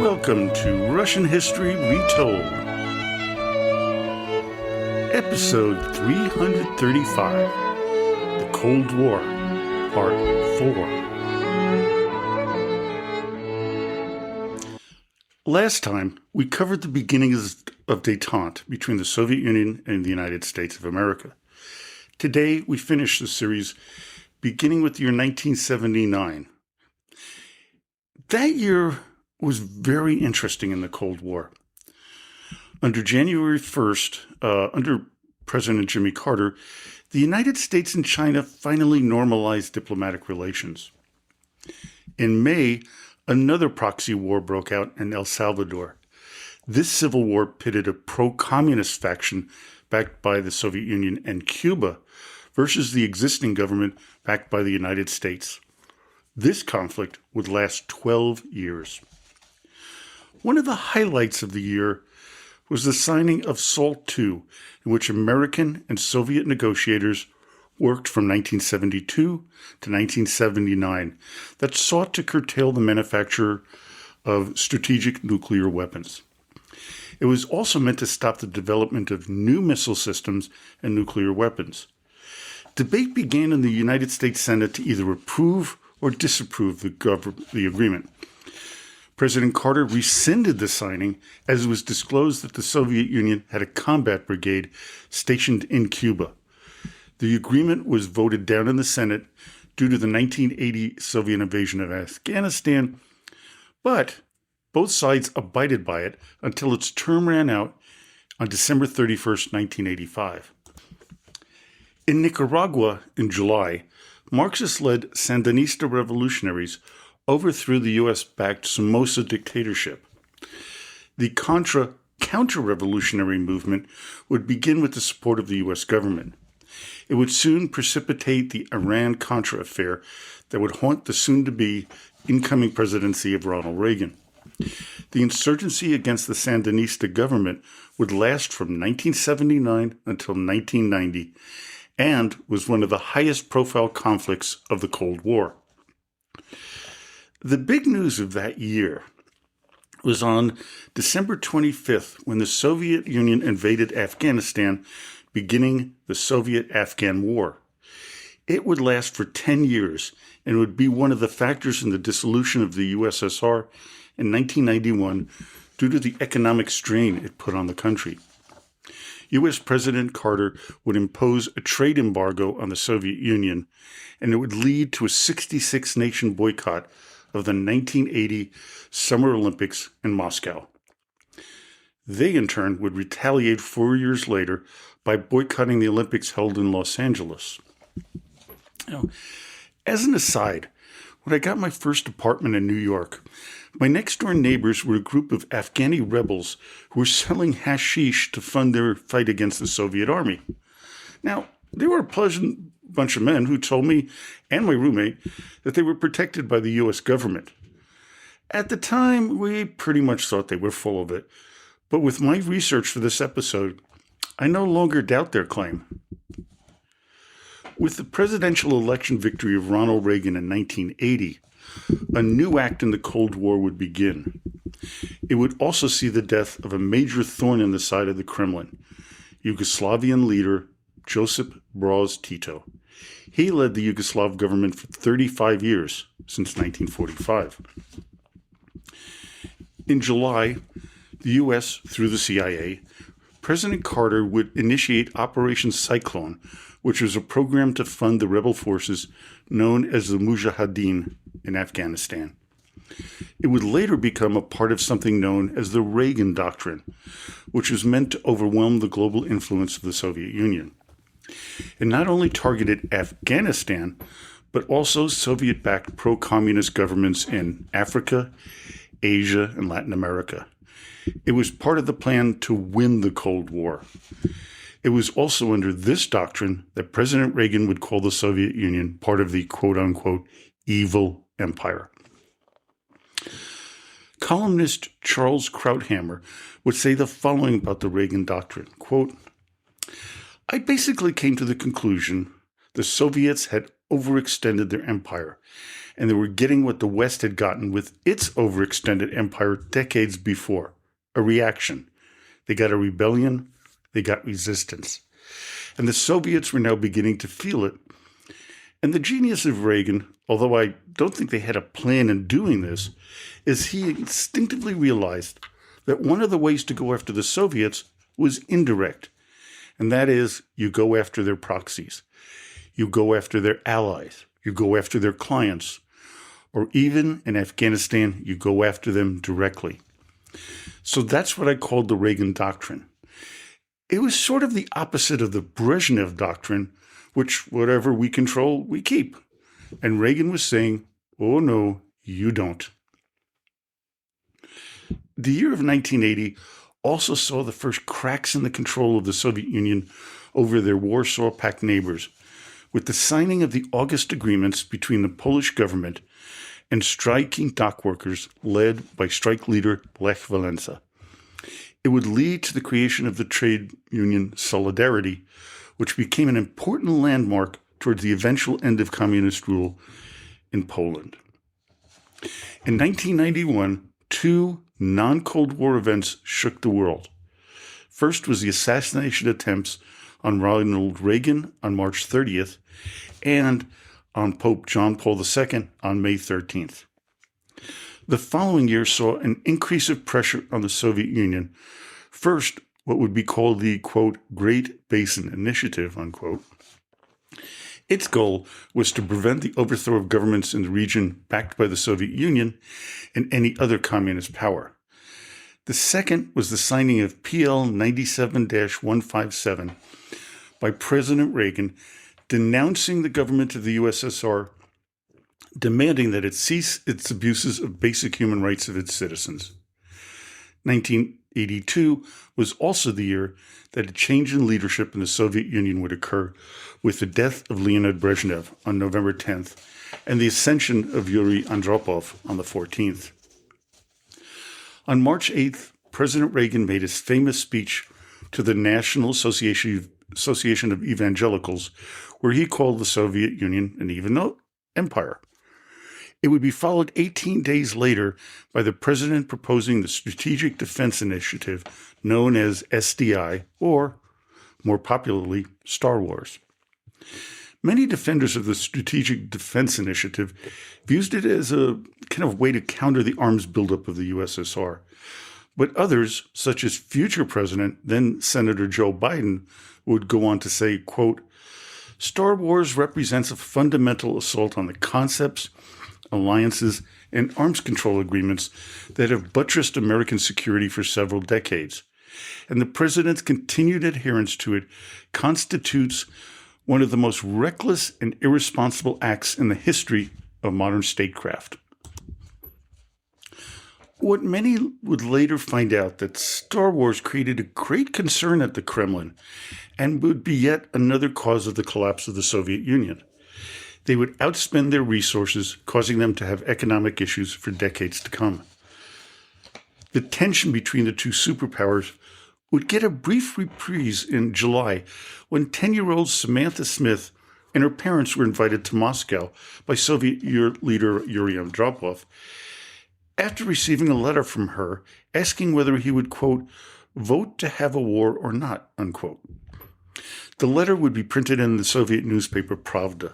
Welcome to Russian History Retold, Episode 335, The Cold War, Part 4. Last time, we covered the beginnings of détente between the Soviet Union and the United States of America. Today, we finish the series beginning with the year 1979. That year was very interesting in the Cold War. Under January 1st, under President Jimmy Carter, the United States and China finally normalized diplomatic relations. In May, another proxy war broke out in El Salvador. This civil war pitted a pro-communist faction backed by the Soviet Union and Cuba versus the existing government backed by the United States. This conflict would last 12 years. One of the highlights of the year was the signing of SALT II, in which American and Soviet negotiators worked from 1972 to 1979 that sought to curtail the manufacture of strategic nuclear weapons. It was also meant to stop the development of new missile systems and nuclear weapons. Debate began in the United States Senate to either approve or disapprove the agreement. President Carter rescinded the signing as it was disclosed that the Soviet Union had a combat brigade stationed in Cuba. The agreement was voted down in the Senate due to the 1980 Soviet invasion of Afghanistan, but both sides abided by it until its term ran out on December 31st, 1985. In Nicaragua in July, Marxist-led Sandinista revolutionaries overthrew the U.S.-backed Somoza dictatorship. The Contra counter-revolutionary movement would begin with the support of the U.S. government. It would soon precipitate the Iran-Contra affair that would haunt the soon-to-be incoming presidency of Ronald Reagan. The insurgency against the Sandinista government would last from 1979 until 1990 and was one of the highest-profile conflicts of the Cold War. The big news of that year was on December 25th when the Soviet Union invaded Afghanistan, beginning the Soviet-Afghan War. It would last for 10 years and would be one of the factors in the dissolution of the USSR in 1991 due to the economic strain it put on the country. U.S. President Carter would impose a trade embargo on the Soviet Union, and it would lead to a 66-nation boycott of the 1980 Summer Olympics in Moscow. They, in turn, would retaliate 4 years later by boycotting the Olympics held in Los Angeles. Now, as an aside, when I got my first apartment in New York, my next-door neighbors were a group of Afghani rebels who were selling hashish to fund their fight against the Soviet army. Now, they were a pleasant bunch of men who told me and my roommate that they were protected by the U.S. government. At the time, we pretty much thought they were full of it, but with my research for this episode, I no longer doubt their claim. With the presidential election victory of Ronald Reagan in 1980, a new act in the Cold War would begin. It would also see the death of a major thorn in the side of the Kremlin, Yugoslavian leader Josip Broz Tito. He led the Yugoslav government for 35 years, since 1945. In July, the U.S., through the CIA, President Carter would initiate Operation Cyclone, which was a program to fund the rebel forces known as the Mujahideen in Afghanistan. It would later become a part of something known as the Reagan Doctrine, which was meant to overwhelm the global influence of the Soviet Union. It not only targeted Afghanistan, but also Soviet-backed pro-communist governments in Africa, Asia, and Latin America. It was part of the plan to win the Cold War. It was also under this doctrine that President Reagan would call the Soviet Union part of the quote-unquote evil empire. Columnist Charles Krauthammer would say the following about the Reagan Doctrine, quote, I basically came to the conclusion the Soviets had overextended their empire, and they were getting what the West had gotten with its overextended empire decades before, a reaction. They got a rebellion, they got resistance. And the Soviets were now beginning to feel it. And the genius of Reagan, although I don't think they had a plan in doing this, is he instinctively realized that one of the ways to go after the Soviets was indirect. And that is, you go after their proxies. You go after their allies. You go after their clients. Or even in Afghanistan, you go after them directly. So that's what I called the Reagan Doctrine. It was sort of the opposite of the Brezhnev Doctrine, which whatever we control, we keep. And Reagan was saying, oh no, you don't. The year of 1980 also saw the first cracks in the control of the Soviet Union over their Warsaw Pact neighbors, with the signing of the August agreements between the Polish government and striking dock workers led by strike leader Lech Walesa. It would lead to the creation of the trade union Solidarity, which became an important landmark towards the eventual end of communist rule in Poland. In 1991, two non-Cold War events shook the world. First was the assassination attempts on Ronald Reagan on March 30th and on Pope John Paul II on May 13th. The following year saw an increase of pressure on the Soviet Union. First, what would be called the, quote, Great Basin Initiative, unquote. Its goal was to prevent the overthrow of governments in the region backed by the Soviet Union and any other communist power. The second was the signing of PL 97-157 by President Reagan, denouncing the government of the USSR, demanding that it cease its abuses of basic human rights of its citizens. 1982 was also the year that a change in leadership in the Soviet Union would occur with the death of Leonid Brezhnev on November 10th and the ascension of Yuri Andropov on the 14th. On March 8th, President Reagan made his famous speech to the National Association of Evangelicals, where he called the Soviet Union an even empire. It would be followed 18 days later by the president proposing the Strategic Defense Initiative, known as SDI, or, more popularly, Star Wars. Many defenders of the Strategic Defense Initiative viewed it as a kind of way to counter the arms buildup of the USSR. But others, such as future President, then Senator Joe Biden, would go on to say, quote, Star Wars represents a fundamental assault on the concepts, alliances, and arms control agreements that have buttressed American security for several decades. And the president's continued adherence to it constitutes one of the most reckless and irresponsible acts in the history of modern statecraft. What many would later find out that Star Wars created a great concern at the Kremlin and would be yet another cause of the collapse of the Soviet Union. They would outspend their resources, causing them to have economic issues for decades to come. The tension between the two superpowers would get a brief reprise in July when 10-year-old Samantha Smith and her parents were invited to Moscow by Soviet leader Yuri Andropov after receiving a letter from her asking whether he would, quote, vote to have a war or not, unquote. The letter would be printed in the Soviet newspaper Pravda.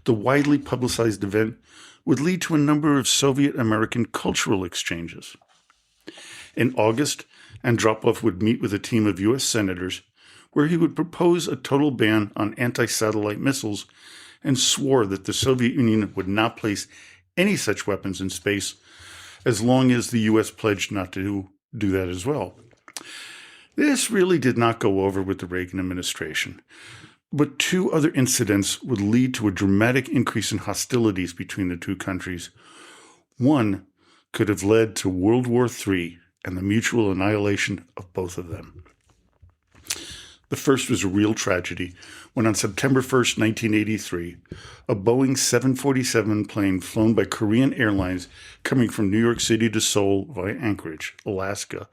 The widely publicized event would lead to a number of Soviet-American cultural exchanges. In August, Andropov would meet with a team of U.S. senators where he would propose a total ban on anti-satellite missiles and swore that the Soviet Union would not place any such weapons in space as long as the U.S. pledged not to do that as well. This really did not go over with the Reagan administration, but two other incidents would lead to a dramatic increase in hostilities between the two countries. One could have led to World War III and the mutual annihilation of both of them. The first was a real tragedy when on September 1st, 1983, a Boeing 747 plane flown by Korean Airlines coming from New York City to Seoul via Anchorage, Alaska,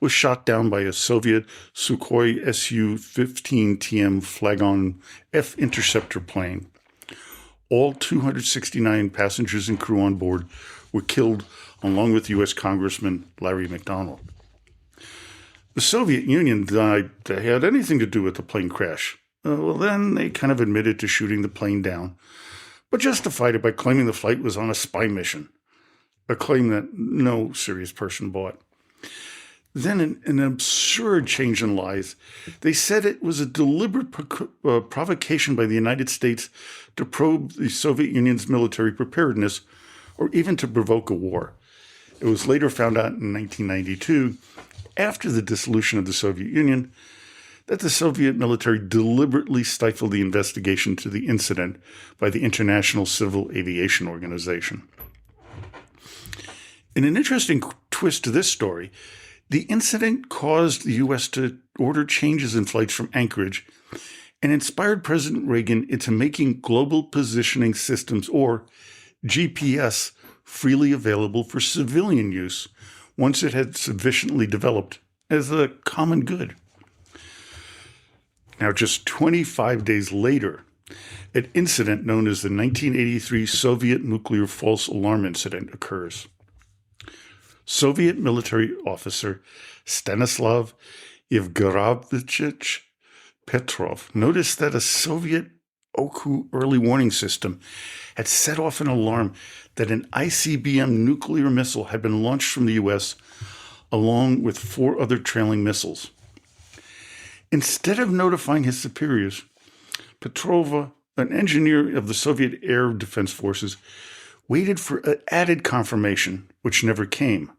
was shot down by a Soviet Sukhoi Su-15TM Flagon F interceptor plane. All 269 passengers and crew on board were killed, along with U.S. Congressman Larry McDonald. The Soviet Union denied they had anything to do with the plane crash. Then they kind of admitted to shooting the plane down, but justified it by claiming the flight was on a spy mission, a claim that no serious person bought. Then, in an absurd change in lies, they said it was a deliberate provocation by the United States to probe the Soviet Union's military preparedness, or even to provoke a war. It was later found out in 1992, after the dissolution of the Soviet Union, that the Soviet military deliberately stifled the investigation to the incident by the International Civil Aviation Organization. In an interesting twist to this story, the incident caused the U.S. to order changes in flights from Anchorage and inspired President Reagan into making global positioning systems, or GPS, freely available for civilian use once it had sufficiently developed as a common good. Now, just 25 days later, an incident known as the 1983 Soviet nuclear false alarm incident occurs. Soviet military officer Stanislav Yevgerovich Petrov noticed that a Soviet Oku early warning system had set off an alarm that an ICBM nuclear missile had been launched from the U.S. along with 4 other trailing missiles. Instead of notifying his superiors, Petrov, an engineer of the Soviet Air Defense Forces, waited for added confirmation, which never came.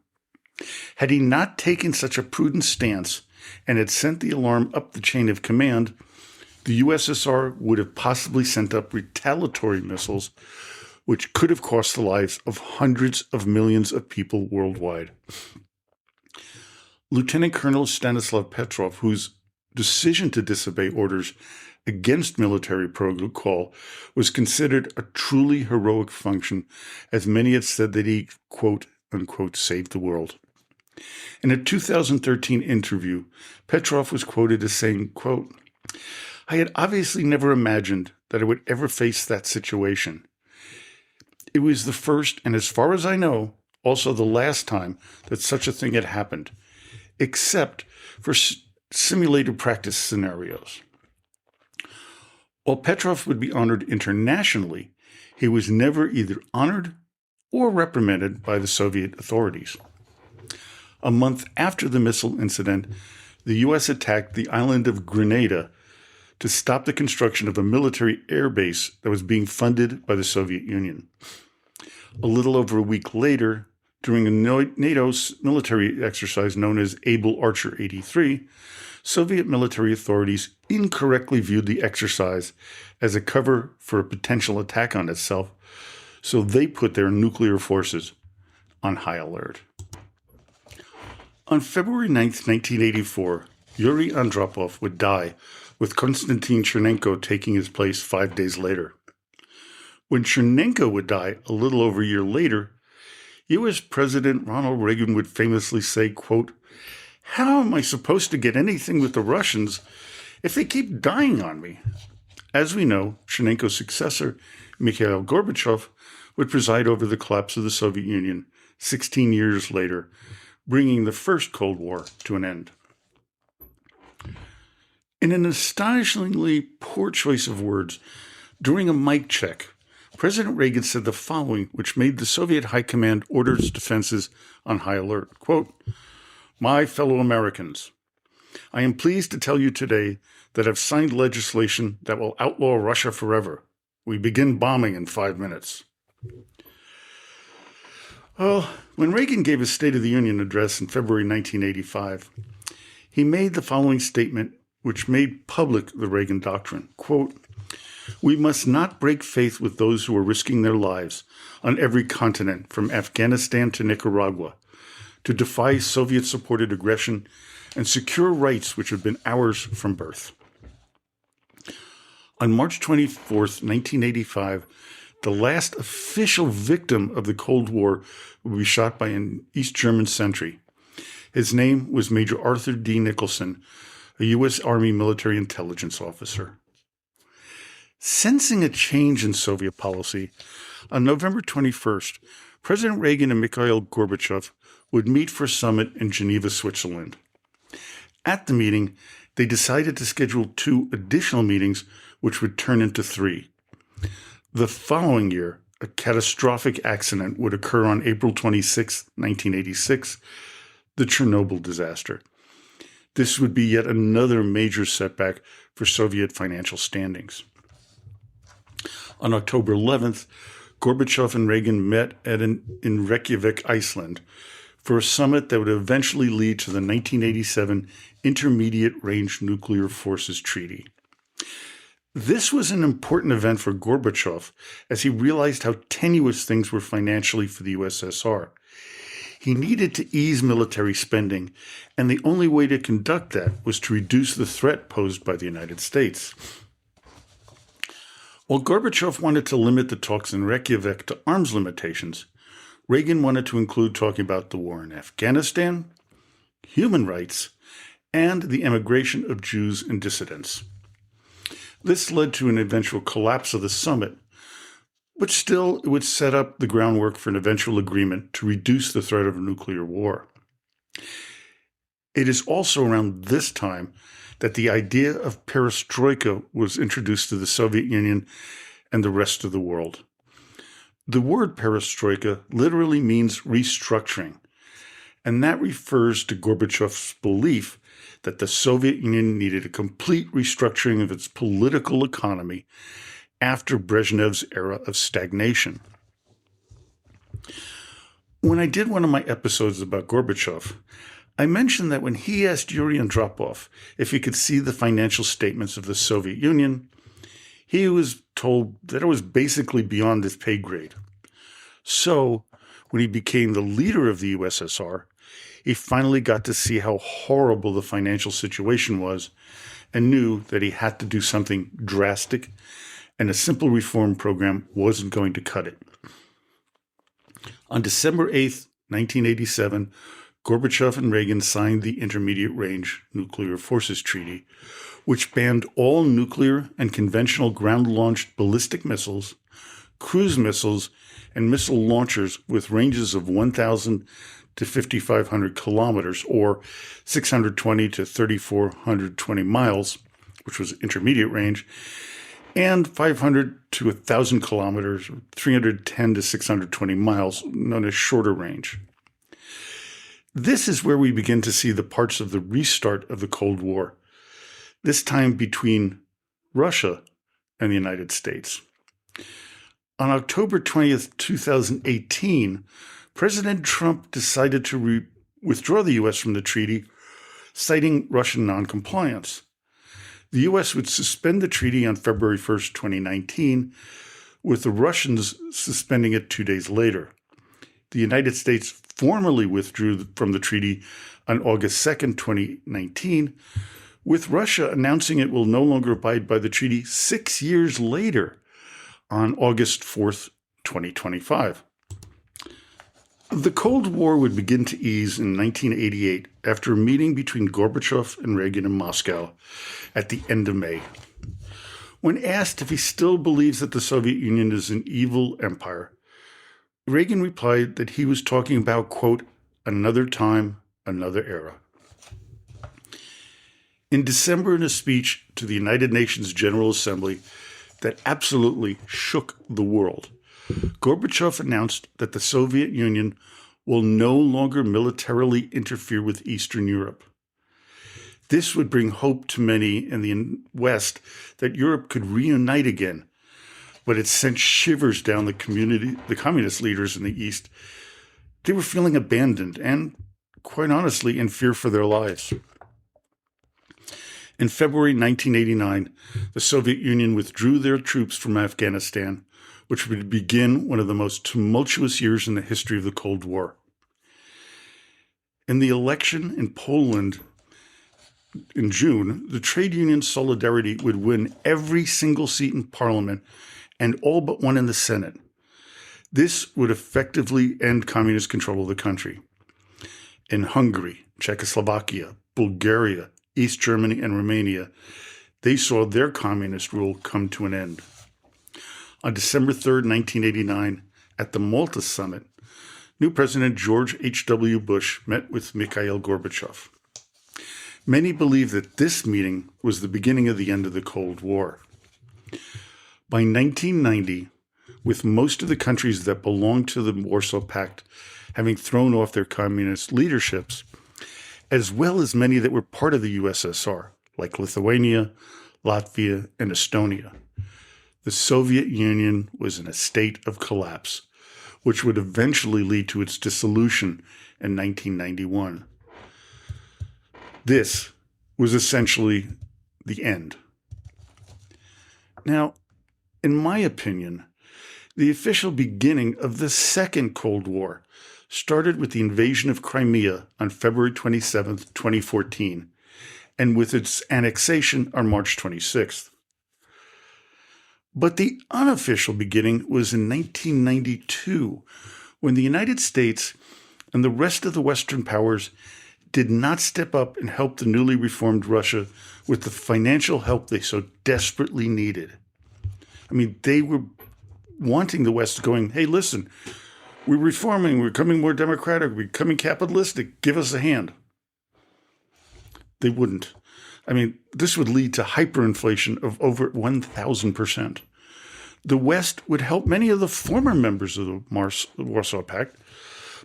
Had he not taken such a prudent stance and had sent the alarm up the chain of command, the USSR would have possibly sent up retaliatory missiles, which could have cost the lives of hundreds of millions of people worldwide. Lieutenant Colonel Stanislav Petrov, whose decision to disobey orders against military protocol was considered a truly heroic function, as many had said that he, quote, unquote, saved the world. In a 2013 interview, Petrov was quoted as saying, quote, "I had obviously never imagined that I would ever face that situation. It was the first, and as far as I know, also the last time that such a thing had happened, except for simulated practice scenarios." While Petrov would be honored internationally, he was never either honored or reprimanded by the Soviet authorities. A month after the missile incident, the U.S. attacked the island of Grenada to stop the construction of a military air base that was being funded by the Soviet Union. A little over a week later, during a NATO military exercise known as Able Archer 83, Soviet military authorities incorrectly viewed the exercise as a cover for a potential attack on itself, so they put their nuclear forces on high alert. On February 9, 1984, Yuri Andropov would die, with Konstantin Chernenko taking his place 5 days later. When Chernenko would die a little over a year later, U.S. President Ronald Reagan would famously say, quote, "How am I supposed to get anything with the Russians if they keep dying on me?" As we know, Chernenko's successor, Mikhail Gorbachev, would preside over the collapse of the Soviet Union 16 years later, bringing the first Cold War to an end. In an astonishingly poor choice of words, during a mic check, President Reagan said the following, which made the Soviet High Command order its defenses on high alert. Quote, "My fellow Americans, I am pleased to tell you today that I've signed legislation that will outlaw Russia forever. We begin bombing in 5 minutes." Well, when Reagan gave his State of the Union address in February 1985, he made the following statement, which made public the Reagan doctrine. Quote, "We must not break faith with those who are risking their lives on every continent, from Afghanistan to Nicaragua, to defy Soviet-supported aggression and secure rights which have been ours from birth." On March 24, 1985, the last official victim of the Cold War would be shot by an East German sentry. His name was Major Arthur D. Nicholson, a U.S. Army military intelligence officer. Sensing a change in Soviet policy, on November 21st, President Reagan and Mikhail Gorbachev would meet for a summit in Geneva, Switzerland. At the meeting, they decided to schedule 2 additional meetings, which would turn into 3. The following year, a catastrophic accident would occur on April 26, 1986, the Chernobyl disaster. This would be yet another major setback for Soviet financial standings. On October 11th, Gorbachev and Reagan met in Reykjavik, Iceland, for a summit that would eventually lead to the 1987 Intermediate Range Nuclear Forces Treaty. This was an important event for Gorbachev as he realized how tenuous things were financially for the USSR. He needed to ease military spending, and the only way to conduct that was to reduce the threat posed by the United States. While Gorbachev wanted to limit the talks in Reykjavik to arms limitations, Reagan wanted to include talking about the war in Afghanistan, human rights, and the emigration of Jews and dissidents. This led to an eventual collapse of the summit, but still it would set up the groundwork for an eventual agreement to reduce the threat of a nuclear war. It is also around this time that the idea of perestroika was introduced to the Soviet Union and the rest of the world. The word perestroika literally means restructuring, and that refers to Gorbachev's belief that the Soviet Union needed a complete restructuring of its political economy after Brezhnev's era of stagnation. When I did one of my episodes about Gorbachev, I mentioned that when he asked Yuri Andropov if he could see the financial statements of the Soviet Union, he was told that it was basically beyond his pay grade. So, when he became the leader of the USSR, he finally got to see how horrible the financial situation was and knew that he had to do something drastic, and a simple reform program wasn't going to cut it. On December 8, 1987, Gorbachev and Reagan signed the Intermediate Range Nuclear Forces Treaty, which banned all nuclear and conventional ground-launched ballistic missiles, cruise missiles, and missile launchers with ranges of 1,000 to 5,500 kilometers, or 620 to 3,420 miles, which was intermediate range, and 500 to 1,000 kilometers, 310 to 620 miles, known as shorter range. This is where we begin to see the parts of the restart of the Cold War, this time between Russia and the United States. On October 20th, 2018, President Trump decided to withdraw the U.S. from the treaty, citing Russian noncompliance. The U.S. would suspend the treaty on February 1st, 2019, with the Russians suspending it 2 days later. The United States formally withdrew from the treaty on August 2nd, 2019, with Russia announcing it will no longer abide by the treaty 6 years later on August 4th, 2025. The Cold War would begin to ease in 1988 after a meeting between Gorbachev and Reagan in Moscow at the end of May. When asked if he still believes that the Soviet Union is an evil empire, Reagan replied that he was talking about, quote, another time, another era. In December, in a speech to the United Nations General Assembly that absolutely shook the world, Gorbachev announced that the Soviet Union will no longer militarily interfere with Eastern Europe. This would bring hope to many in the West that Europe could reunite again, but it sent shivers down the communist leaders in the East. They were feeling abandoned and, quite honestly, in fear for their lives. In February 1989, the Soviet Union withdrew their troops from Afghanistan, which would begin one of the most tumultuous years in the history of the Cold War. In the election in Poland in June, the trade union Solidarity would win every single seat in parliament and all but one in the Senate. This would effectively end communist control of the country. In Hungary, Czechoslovakia, Bulgaria, East Germany, and Romania, they saw their communist rule come to an end. On December 3rd, 1989, at the Malta Summit, new President George H.W. Bush met with Mikhail Gorbachev. Many believe that this meeting was the beginning of the end of the Cold War. By 1990, with most of the countries that belonged to the Warsaw Pact having thrown off their communist leaderships, as well as many that were part of the USSR, like Lithuania, Latvia, and Estonia, the Soviet Union was in a state of collapse, which would eventually lead to its dissolution in 1991. This was essentially the end. Now, in my opinion, the official beginning of the Second Cold War started with the invasion of Crimea on February 27, 2014, and with its annexation on March 26th. But the unofficial beginning was in 1992, when the United States and the rest of the Western powers did not step up and help the newly reformed Russia with the financial help they so desperately needed. I mean, they were wanting the West going, hey, listen, we're reforming, we're becoming more democratic, we're becoming capitalistic, give us a hand. They wouldn't. I mean, this would lead to hyperinflation of over 1,000%. The West would help many of the former members of the Warsaw Pact,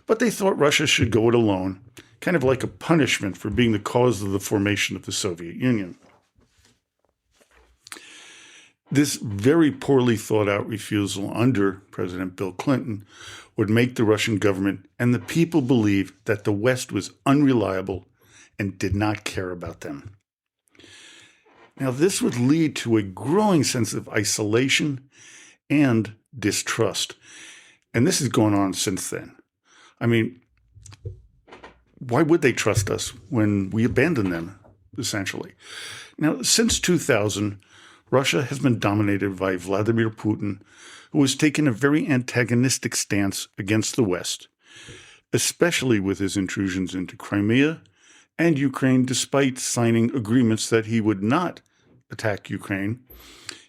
but they thought Russia should go it alone, kind of like a punishment for being the cause of the formation of the Soviet Union. This very poorly thought out refusal under President Bill Clinton would make the Russian government and the people believe that the West was unreliable and did not care about them. Now, this would lead to a growing sense of isolation and distrust. And this has gone on since then. I mean, why would they trust us when we abandon them, essentially? Now, since 2000, Russia has been dominated by Vladimir Putin, who has taken a very antagonistic stance against the West, especially with his intrusions into Crimea and Ukraine, despite signing agreements that he would not attack Ukraine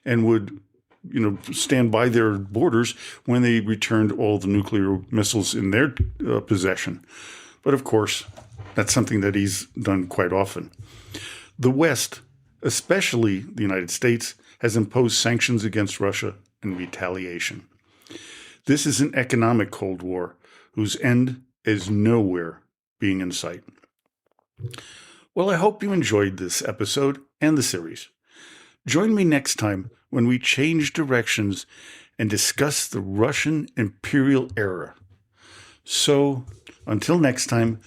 and would, stand by their borders when they returned all the nuclear missiles in their possession. But of course, that's something that he's done quite often. The West, especially the United States, has imposed sanctions against Russia in retaliation. This is an economic Cold War whose end is nowhere being in sight. Well, I hope you enjoyed this episode and the series. Join me next time when we change directions and discuss the Russian imperial era. So, until next time,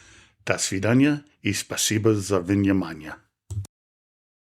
до свидания и спасибо за внимание.